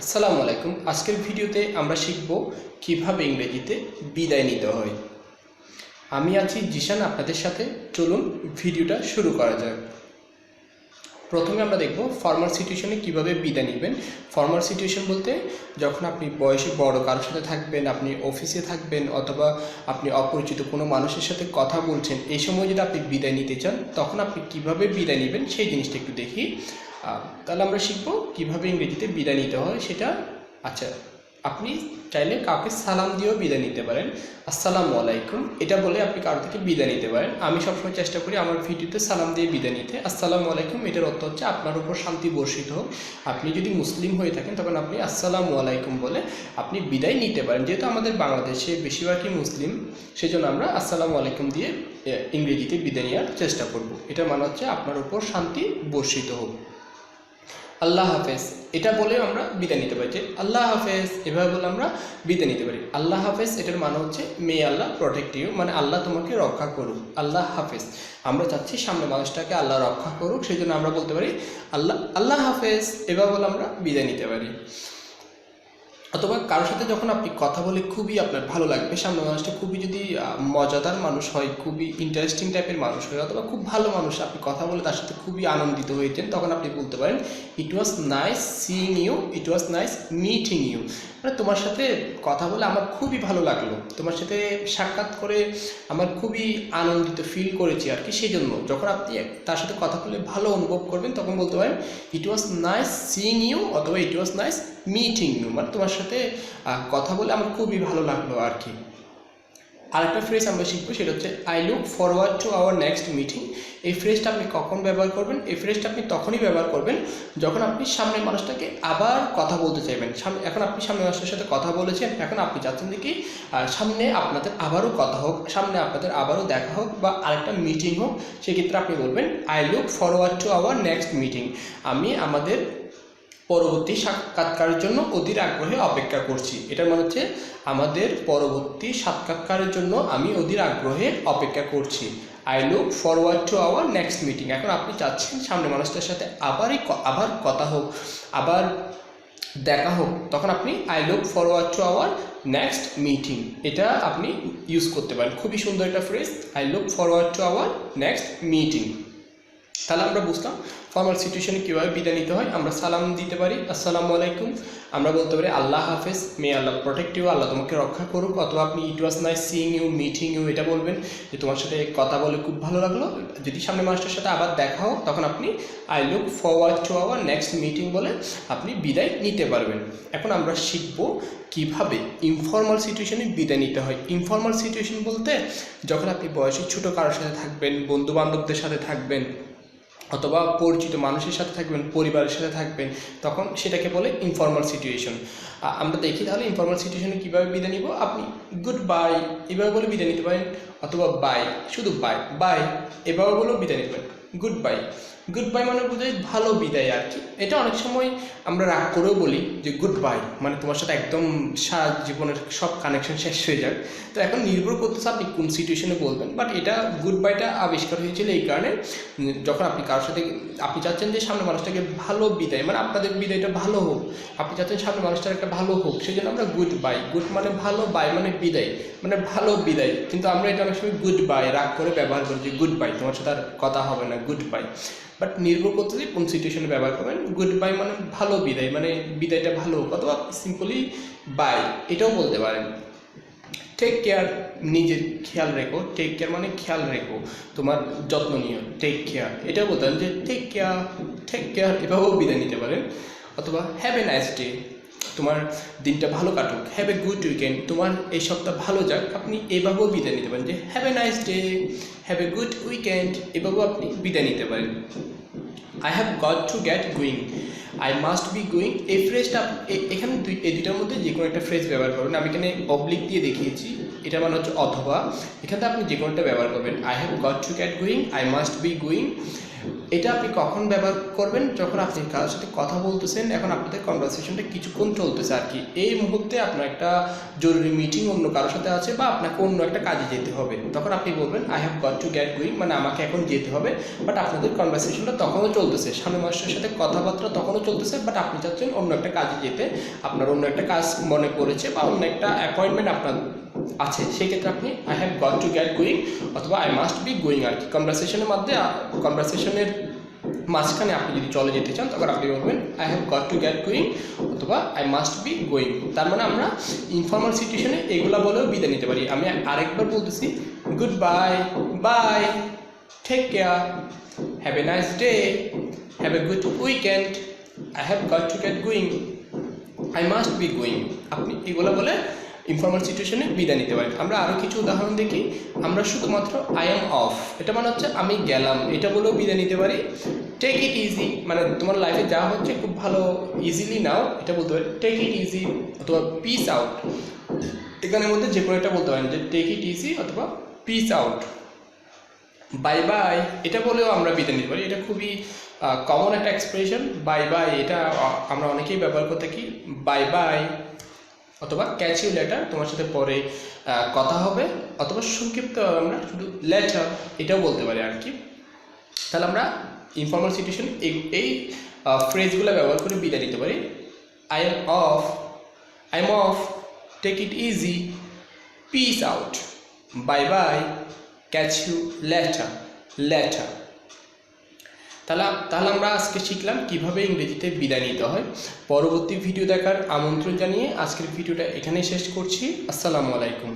আসসালামু আলাইকুম। আজকের ভিডিওতে আমরা শিখব কিভাবে ইংরেজিতে বিদায় নিতে হয়। আমি আছি জিশান আপনাদের সাথে। চলুন ভিডিওটা শুরু করা যাক। প্রথমে আমরা দেখব ফর্মাল সিচুয়েশনে কিভাবে বিদায় নেবেন। ফর্মাল সিচুয়েশন বলতে যখন আপনি বয়সে বড় কারোর সাথে থাকবেন, আপনি অফিসে থাকবেন অথবা আপনি অপরিচিত কোনো মানুষের সাথে কথা বলছেন, এই সময় যদি আপনি বিদায় নিতে চান তখন আপনি কিভাবে বিদায় নেবেন সেই জিনিসটা একটু দেখি। তাহলে আমরা শিখব কিভাবে ইংরেজিতে বিদায় নিতে হয় সেটা। আচ্ছা, আপনি চাইলে কাউকে সালাম দিয়েও বিদায় নিতে পারেন। আসসালামু আলাইকুম এটা বলে আপনি কারো থেকে বিদায় নিতে পারেন। আমি সবসময় চেষ্টা করি আমার ভিডিওতে সালাম দিয়ে বিদায় নিতে। আসসালামু আলাইকুম এটার অর্থ হচ্ছে আপনার উপর শান্তি বর্ষিত হোক। আপনি যদি মুসলিম হয়ে থাকেন তখন আপনি আসসালামু আলাইকুম বলে আপনি বিদায় নিতে পারেন। যেহেতু আমাদের বাংলাদেশে বেশিরভাগই মুসলিম, সেজন্য আমরা আসসালামু আলাইকুম দিয়ে ইংরেজিতে বিদায় নেওয়ার চেষ্টা করব। এটার মানে হচ্ছে আপনার উপর শান্তি বর্ষিত হোক। আল্লাহ হাফেজ এটা বলে আমরা বিদায় নিতে পারি, যে আল্লাহ হাফেজ এভাবে বলে আমরা বিদায় নিতে পারি। আল্লাহ হাফেজ এটার মানে হচ্ছে মে আল্লাহ প্রোটেক্ট ইউ, মানে আল্লাহ তোমাকে রক্ষা করুক। আল্লাহ হাফেজ আমরা চাচ্ছি সামনে মানুষটাকে আল্লাহ রক্ষা করুক, সেই জন্য আমরা বলতে পারি আল্লাহ হাফেজ এভাবে বলে আমরা বিদায় নিতে পারি। অথবা কারোর সাথে যখন আপনি কথা বলে খুবই আপনার ভালো লাগবে, সামনে মানুষটা খুবই যদি মজাদার মানুষ হয়, খুবই ইন্টারেস্টিং টাইপের মানুষ হয়, অথবা খুব ভালো মানুষ, আপনি কথা বলে তার সাথে খুবই আনন্দিত হয়েছেন, তখন আপনি বলতে পারেন it was nice seeing you, it was nice meeting you. মানে তোমার সাথে কথা বলে আমার খুবই ভালো লাগলো, তোমার সাথে সাক্ষাৎ করে আমার খুবই আনন্দিত ফিল করেছি আর কি। সেই জন্য যখন আপনি তার সাথে কথা বলে ভালো অনুভব করবেন তখন বলতে পারেন it was nice seeing you অথবা ইট ওয়াজ নাইস মিটিং ইউ, মানে তোমার সাথে কথা বলে আমার খুবই ভালো লাগলো আর কি। আরেকটা ফ্রেজ আমরা শিখবো, সেটা হচ্ছে I look forward to our next meeting. এই ফ্রেজটা আপনি কখন ব্যবহার করবেন? এই ফ্রেজটা আপনি তখনই ব্যবহার করবেন যখন আপনি সামনের মানুষটাকে আবার কথা বলতে চাইবেন। এখন আপনি সামনের মানুষটার সাথে কথা বলেছেন, এখন আপনি চাচ্ছেন যে কি সামনে আপনাদের আবারও কথা হোক, সামনে আপনাদের আবারও দেখা হোক বা আরেকটা মিটিং হোক। সেক্ষেত্রে আপনি বলবেন I look forward to our next meeting. আমি আমাদের পরবর্তী সাক্ষাৎকারের জন্য অধীর আগ্রহে অপেক্ষা করছি। এটার মানে হচ্ছে আমাদের পরবর্তী সাক্ষাৎকারের জন্য আমি অধীর আগ্রহে অপেক্ষা করছি। I look forward to our next meeting. এখন আপনি চাচ্ছেন সামনে মানুষটার সাথে আবার কথা হোক, আবার দেখা হোক, তখন আপনি I look forward to our next meeting এটা আপনি ইউজ করতে পারেন। খুবই সুন্দর একটা phrase, I look forward to our next meeting. তাহলে আমরা বুঝলাম ফর্মাল সিচুয়েশনে কীভাবে বিদায় নিতে হয়। আমরা সালাম দিতে পারি আসসালামু আলাইকুম, আমরা বলতে পারি আল্লাহ হাফেজ মে আল্লাহ প্রোটেক্ট ইউ, আল্লাহ তোমাকে রক্ষা করুক। অথবা আপনি it was nice seeing you meeting you এটা বলবেন যে তোমার সাথে কথা বলে খুব ভালো লাগলো। যদি সামনে মানুষটার সাথে আবার দেখা হোক তখন আপনি I look forward to our next meeting বলে আপনি বিদায় নিতে পারবেন। এখন আমরা শিখব কিভাবে ইনফর্মাল সিচুয়েশনে বিদায় নিতে হয়। ইনফর্মাল সিচুয়েশন বলতে যখন আপনি বয়সে ছোটো কারোর সাথে থাকবেন, বন্ধু বান্ধবদের সাথে থাকবেন অথবা পরিচিত মানুষের সাথে থাকবেন, পরিবারের সাথে থাকবেন, তখন সেটাকে বলে ইনফর্মাল সিচুয়েশন। আমরা দেখি তাহলে ইনফর্মাল সিচুয়েশনে কীভাবে বিদায় নিব। আপনি গুড বাই এভাবে বলে বিদায় নিতে পারেন, অথবা বাই শুধু বাই বাই এভাবে বলেও বিদায় নিতে পারেন। গুড বাই, গুড বাই মানে বোঝায় ভালো বিদায় আর কি। এটা অনেক সময় আমরা রাগ করেও বলি যে গুড বাই মানে তোমার সাথে একদম সারা জীবনের সব কানেকশন শেষ হয়ে যাক। তো এখন নির্ভর করতেছে আপনি কোন সিচুয়েশনে বলবেন। বাট এটা গুড বাইটা আবিষ্কার হয়েছিল এই কারণে, যখন আপনি কারোর সাথে আপনি চাচ্ছেন যে সামনে মানুষটাকে ভালো বিদায়, মানে আপনাদের বিদায়টা ভালো হোক, আপনি চাচ্ছেন সামনে মানুষটার একটা ভালো হোক, সেই জন্য আমরা গুড বাই, গুড মানে ভালো, বাই মানে বিদায়, মানে ভালো বিদায়। কিন্তু আমরা এটা অনেক সময় গুড বাই রাগ করে ব্যবহার করি যে গুড বাই তোমার সাথে আর কথা হবে না, গুড বাই। বাট নির্ভর করতেছে কোন সিচুয়েশনে ব্যবহার করবেন। গুড বাই মানে ভালো বিদায়, মানে বিদায়টা ভালো হোক, অথবা সিম্পলি বাই এটাও বলতে পারেন। টেক কেয়ার নিজের খেয়াল রেখো, টেক কেয়ার মানে খেয়াল রেখো, তোমার যত্ন নিও, টেক কেয়ার এটাও বলতে পারেন যে টেক কেয়ার এভাবেও বিদায় নিতে পারেন। অথবা হ্যাভ এ নাইস ডে তোমার দিনটা ভালো কাটুক, হ্যাভ এ গুড উইকেন্ড তোমার এই সপ্তাহ ভালো যাক, আপনি এভাবেও বিদায় নিতে পারেন যে have a nice day, have a good weekend এভাবেও আপনি বিদায় নিতে পারেন। I have got to get going, I must be going এই ফ্রেজটা এখানে এই দুইটার মধ্যে যে কোনো একটা ফ্রেজ ব্যবহার করবেন। আমি এখানে অবলিক দিয়ে দেখিয়েছি, এটা মানে হচ্ছে অথবা, এখানে আপনি যে কোনোটা ব্যবহার করবেন। I have got to get going, I must be going, এটা আপনি কখন ব্যবহার করবেন? যখন আপনি কারোর সাথে কথা বলতেছেন, এখন আপনাদের কনভারসেশনটা কিছুক্ষণ চলতেছে আর কি, এই মুহূর্তে আপনার একটা জরুরি মিটিং অন্য কারোর সাথে আছে বা আপনাকে অন্য একটা কাজে যেতে হবে, তখন আপনি বলবেন I have got to get going, মানে আমাকে এখন যেতে হবে। বাট আপনাদের কনভারসেশনটা তখনও চলতেছে, স্বামী মানুষের সাথে কথাবার্তা তখনও চলতেছে, বাট আপনি চাচ্ছেন অন্য একটা কাজে যেতে, আপনার অন্য একটা কাজ মনে পড়েছে বা অন্য একটা অ্যাপয়েন্টমেন্ট আপনার আছে, সেক্ষেত্রে আপনি I have got to get going অথবা আই মাস্ট বি গোয়িং আর কি। কনভারসেশনের মধ্যে কনভারসেশনের মাঝখানে আপনি যদি চলে যেতে চান তখন আপনি বলবেন I have got to get going অথবা আই মাস্ট বি গোয়িং। তার মানে আমরা ইনফর্মাল সিচুয়েশনে এগুলা বলেও বিদায় নিতে পারি। আমি আরেকবার বলতেছি, good bye, bye, take care, have a nice day, have a good weekend, I have got to get going, I must be going. আপনি এগুলো বলে ইনফর্মাল সিচুয়েশনে বিদায় নিতে পারেন। আমরা আরও কিছু উদাহরণ দেখি। আমরা শুধুমাত্র আই এম অফ, এটা মানে হচ্ছে আমি গেলাম, এটা বলেও বিদায় নিতে পারি। টেক ইট ইজি, মানে তোমার লাইফে যা হচ্ছে খুব ভালো, ইজিলি নাও, এটা বলতে পারি টেক ইট ইজি অথবা পিস আউট। এখানের মধ্যে যে কোনো একটা বলতে পারেন যে টেক ইট ইজি অথবা পিস আউট। বাই বাই, এটা বলেও আমরা বিদায় নিতে পারি। এটা খুবই কমন একটা এক্সপ্রেশন, বাই বাই, এটা আমরা অনেকেই ব্যবহার করে থাকি। বাই বাই অথবা ক্যাচ ইউ লেটার, তোমার সাথে পরে কথা হবে, অথবা সংক্ষিপ্তভাবে আমরা শুধু লেটার এটাও বলতে পারি আর কি। তাহলে আমরা ইনফর্মাল সিচুয়েশন এই ফ্রেজগুলো ব্যবহার করে বিদায় নিতে পারি। I am off, I am off, take it easy, peace out, bye bye, catch you later, later. তাহলে আমরা আজকে শিখলাম কিভাবে ইংরেজিতে বিদায় নিতে হয়। পরবর্তী ভিডিও দেখার আমন্ত্রণ জানিয়ে আজকের ভিডিওটা এখানেই শেষ করছি। আসসালামু আলাইকুম।